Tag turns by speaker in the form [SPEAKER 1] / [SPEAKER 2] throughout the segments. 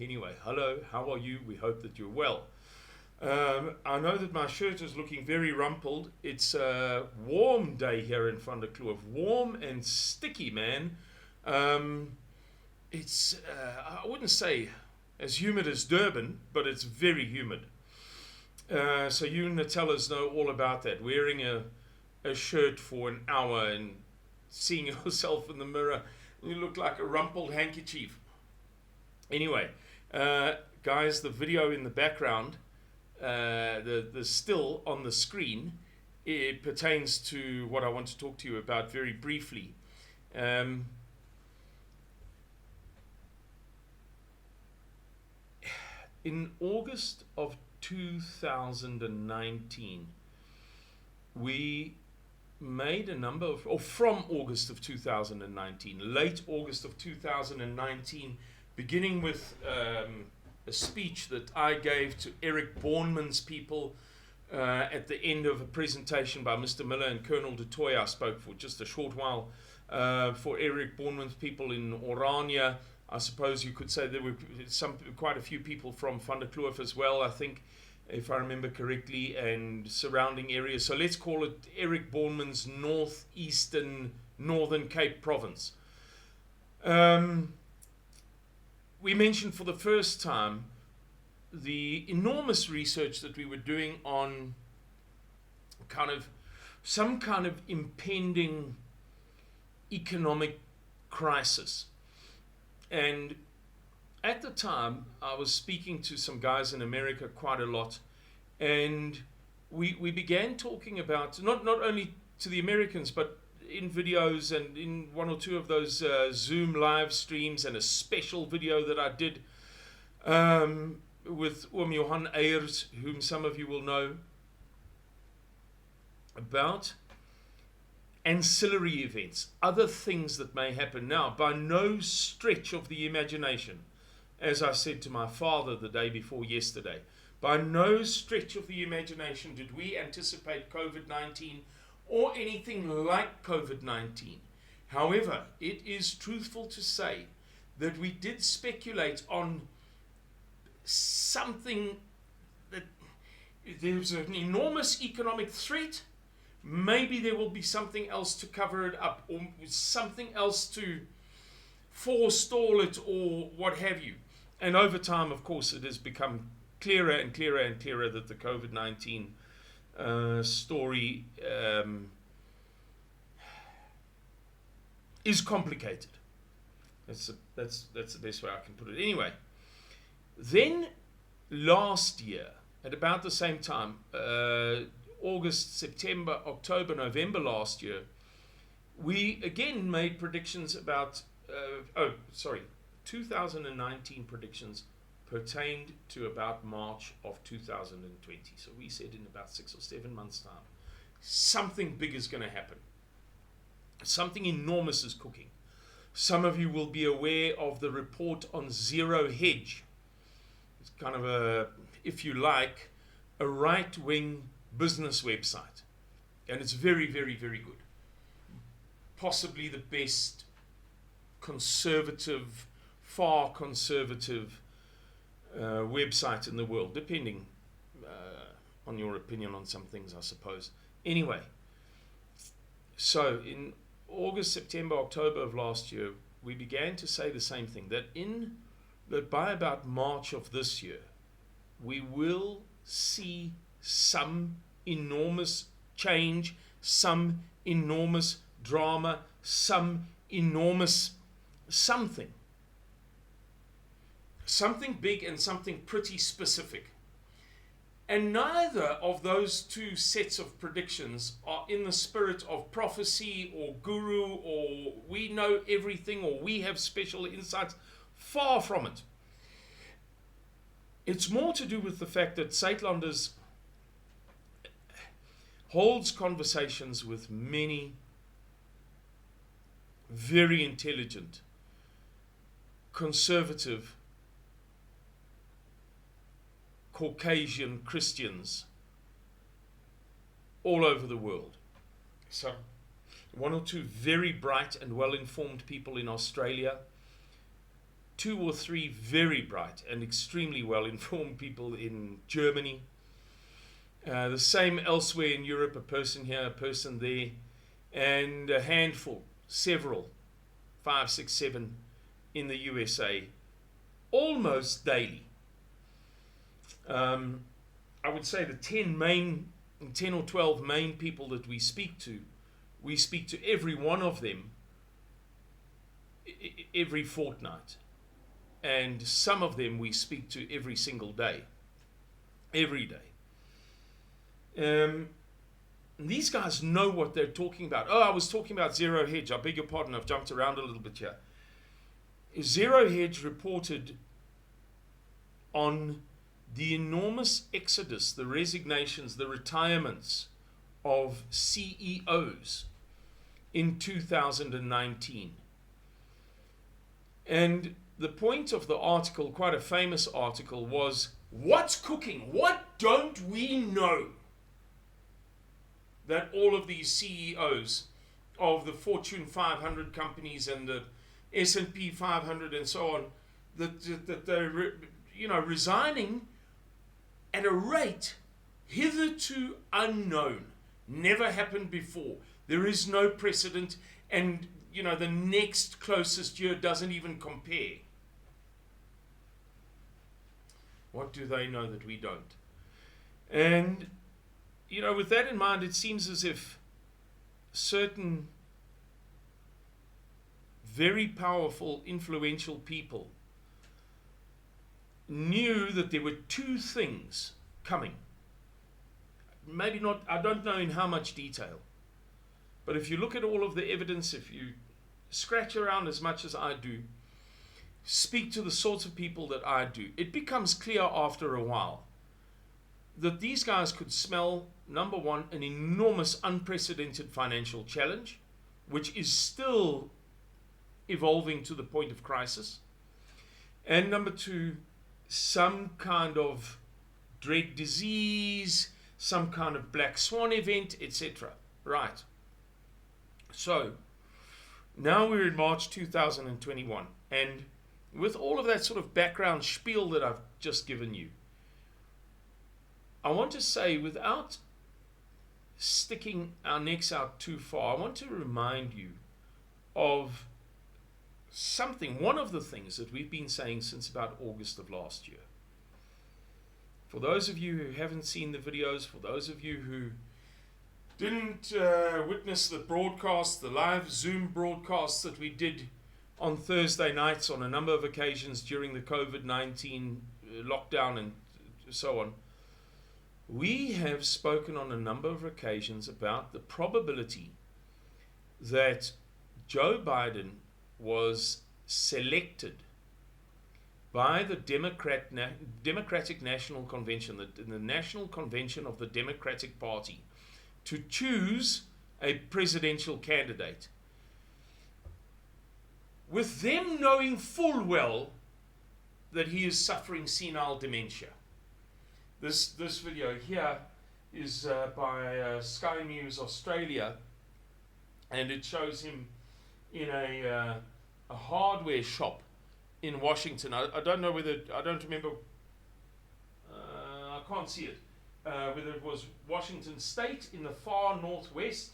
[SPEAKER 1] Anyway, hello, how are you? We hope that you're well. I know that my shirt is looking very rumpled. It's a warm day here in Van der Kloof. Warm and sticky, man. Um, I wouldn't say as humid as Durban, but it's very humid. So you Nutellas know all about that. Wearing a shirt for an hour and seeing yourself in the mirror, you look like a rumpled handkerchief. Anyway, guys, the video in the background, the still on the screen, it pertains to what I want to talk to you about very briefly. Um, in August of 2019, we made a number of, or from August of 2019, late August of 2019, beginning with a speech that I gave to Eric Bornman's people at the end of a presentation by Mr. Miller and Colonel de Toy. I spoke for just a short while for Eric Bornman's people in Orania. I suppose you could say there were quite a few people from Van der Kloof as well, I think, if I remember correctly, and surrounding areas. So let's call it Eric Bornman's Northern Cape province. We mentioned for the first time the enormous research that we were doing on some kind of impending economic crisis. And at the time, I was speaking to some guys in America quite a lot, and we began talking about, not only to the Americans, but in videos and in one or two of those Zoom live streams, and a special video that I did with Johan Eyers, whom some of you will know, about ancillary events, other things that may happen. Now, by no stretch of the imagination, as I said to my father the day before yesterday, by no stretch of the imagination did we anticipate COVID-19 or anything like COVID-19. However, it is truthful to say that we did speculate on something, that there was an enormous economic threat. Maybe there will be something else to cover it up, or something else to forestall it, or what have you. And over time, of course, it has become clearer and clearer and clearer that the COVID-19 story is complicated. That's the best way I can put it. Anyway, then last year, at about the same time, August, September, October, November last year, we again made predictions about, 2019 predictions pertained to about March of 2020. So we said in about 6 or 7 months' time, something big is going to happen. Something enormous is cooking. Some of you will be aware of the report on Zero Hedge. It's kind of a, if you like, a right-wing business website. And it's very, very, very good. Possibly the best conservative, far conservative website in the world, depending on your opinion on some things, I suppose. Anyway, so in August, September, October of last year, we began to say the same thing, that by about March of this year, we will see some enormous change, some enormous drama, some enormous something big and something pretty specific. And neither of those two sets of predictions are in the spirit of prophecy or guru or we know everything or we have special insights. Far from it. It's more to do with the fact that Saitlanders holds conversations with many very intelligent, conservative, Caucasian Christians all over the world. So, one or two very bright and well-informed people in Australia, 2 or 3 very bright and extremely well-informed people in Germany. The same elsewhere in Europe, a person here, a person there, and a handful, several, 5, 6, 7 in the USA, almost daily. I would say the 10 or 12 main people that we speak to every one of them every fortnight. And some of them we speak to every single day, every day. These guys know what they're talking about. Oh, I was talking about Zero Hedge. I beg your pardon, I've jumped around a little bit here. Zero Hedge reported on the enormous exodus, the resignations, the retirements of CEOs in 2019. And the point of the article, quite a famous article, was, what's cooking? What don't we know that all of these CEOs of the Fortune 500 companies and the S&P 500 and so on, that they're resigning at a rate hitherto unknown, never happened before. There is no precedent, and the next closest year doesn't even compare. What do they know that we don't? And with that in mind, it seems as if certain very powerful, influential people knew that there were 2 things coming. Maybe not, I don't know in how much detail. But if you look at all of the evidence, if you scratch around as much as I do, speak to the sorts of people that I do, it becomes clear after a while that these guys could smell, number one, an enormous, unprecedented financial challenge, which is still evolving to the point of crisis. And number 2, some kind of dread disease, some kind of black swan event, etc. Right. So, now we're in March 2021, and with all of that sort of background spiel that I've just given you, I want to say, without sticking our necks out too far, I want to remind you of something, one of the things that we've been saying since about August of last year. For those of you who haven't seen the videos, for those of you who didn't witness the broadcast, the live Zoom broadcasts that we did on Thursday nights on a number of occasions during the COVID-19 lockdown and so on, we have spoken on a number of occasions about the probability that Joe Biden was selected by the Democratic National Convention, the National Convention of the Democratic Party, to choose a presidential candidate, with them knowing full well that he is suffering senile dementia. This video here is by Sky News Australia, and it shows him in a hardware shop in Washington. I don't know whether, I don't remember, I can't see it, whether it was Washington State in the far northwest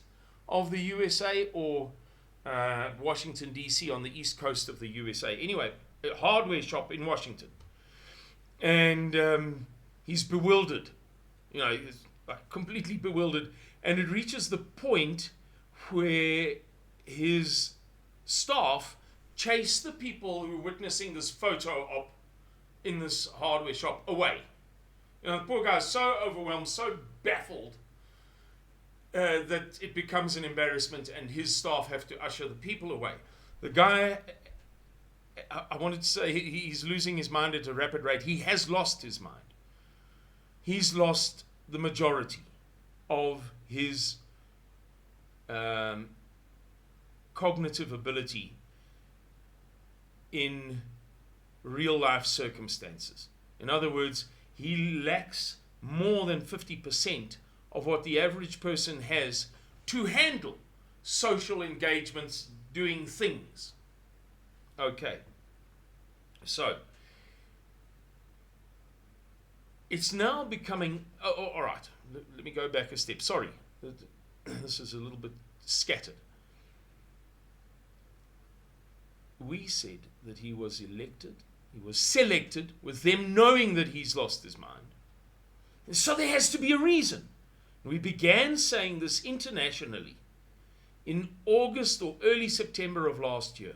[SPEAKER 1] of the USA or Washington DC on the east coast of the USA. Anyway, a hardware shop in Washington. And he's bewildered, he's like completely bewildered. And it reaches the point where his staff chase the people who are witnessing this photo op in this hardware shop away. The poor guy's so overwhelmed, so baffled, that it becomes an embarrassment, and his staff have to usher the people away. The guy, I wanted to say, he's losing his mind at a rapid rate. He has lost his mind. He's lost the majority of his cognitive ability in real life circumstances. In other words, he lacks more than 50% of what the average person has to handle social engagements, doing things. Okay. So, it's now becoming, all right, let me go back a step. Sorry, this is a little bit scattered. We said that he was elected, he was selected with them knowing that he's lost his mind. And so there has to be a reason. We began saying this internationally in August or early September of last year.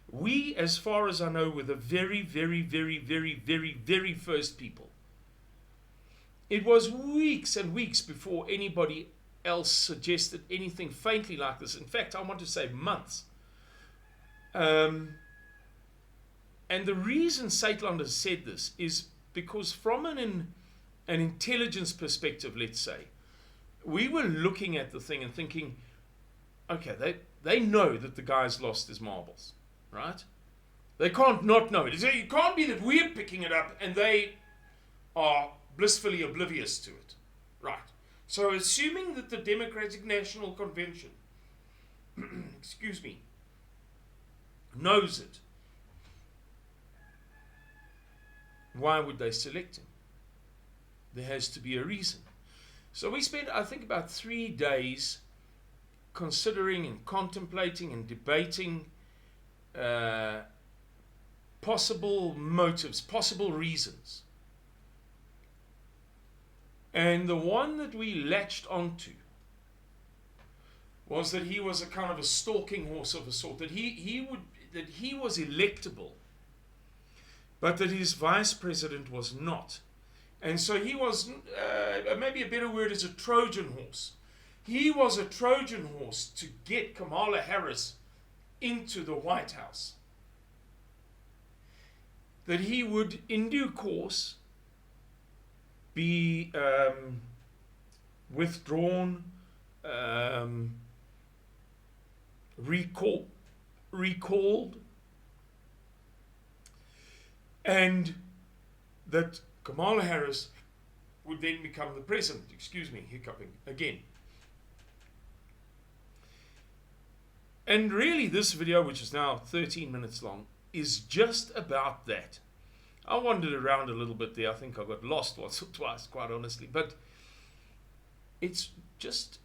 [SPEAKER 1] We, as far as I know, were the very, very, very, very, very, very first people. It was weeks and weeks before anybody else suggested anything faintly like this. In fact, I want to say months. And the reason Saitland has said this is because from an intelligence perspective, let's say, we were looking at the thing and thinking, okay, they know that the guy's lost his marbles, right? They can't not know it. It can't be that we're picking it up and they are blissfully oblivious to it, right? So assuming that the Democratic National Convention, excuse me, knows it, why would they select him? There has to be a reason. So we spent, I think, about 3 days considering and contemplating and debating possible motives, possible reasons. And the one that we latched onto was that he was a kind of a stalking horse of a sort, that he was electable, but that his vice president was not. And so he was, maybe a better word is a Trojan horse. He was a Trojan horse to get Kamala Harris into the White House. That he would, in due course, be withdrawn, recalled, and that Kamala Harris would then become the president. Excuse me, hiccuping again. And really this video, which is now 13 minutes long, is just about that. I wandered around a little bit there. I think I got lost once or twice, quite honestly. But it's just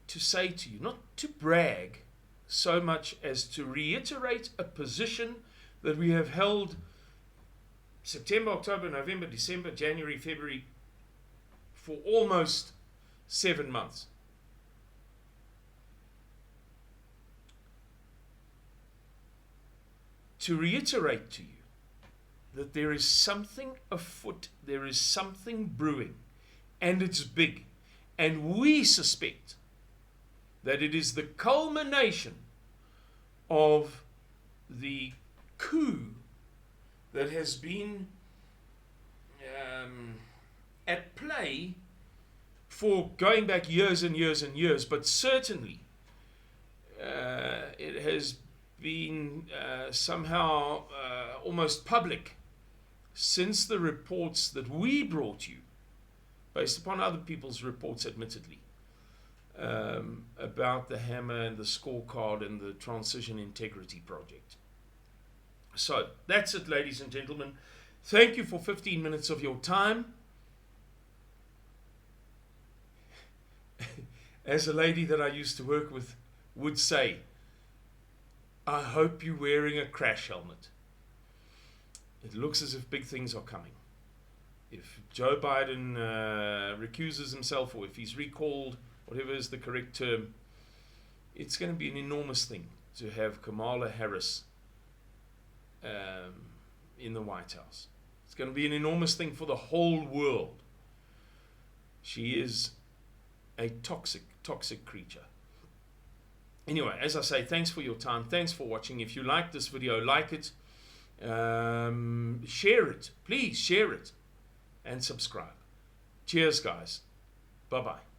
[SPEAKER 1] to say to you, not to brag so much as to reiterate a position that we have held September, October, November, December, January, February, for almost 7 months. To reiterate to you that there is something afoot, there is something brewing, and it's big. And we suspect that it is the culmination of the coup that has been at play for going back years and years and years, but certainly it has been somehow almost public since the reports that we brought you, based upon other people's reports admittedly, about the hammer and the scorecard and the Transition Integrity Project. So that's it, ladies and gentlemen. Thank you for 15 minutes of your time. As a lady that I used to work with would say, I hope you're wearing a crash helmet. It looks as if big things are coming. If Joe Biden recuses himself, or if he's recalled, whatever is the correct term, it's going to be an enormous thing to have Kamala Harris in the White House. It's going to be an enormous thing for the whole world. She is a toxic creature. Anyway, as I say, thanks for your time. Thanks for watching. If you like this video, like it. Share it. Please share it. And subscribe. Cheers, guys. Bye-bye.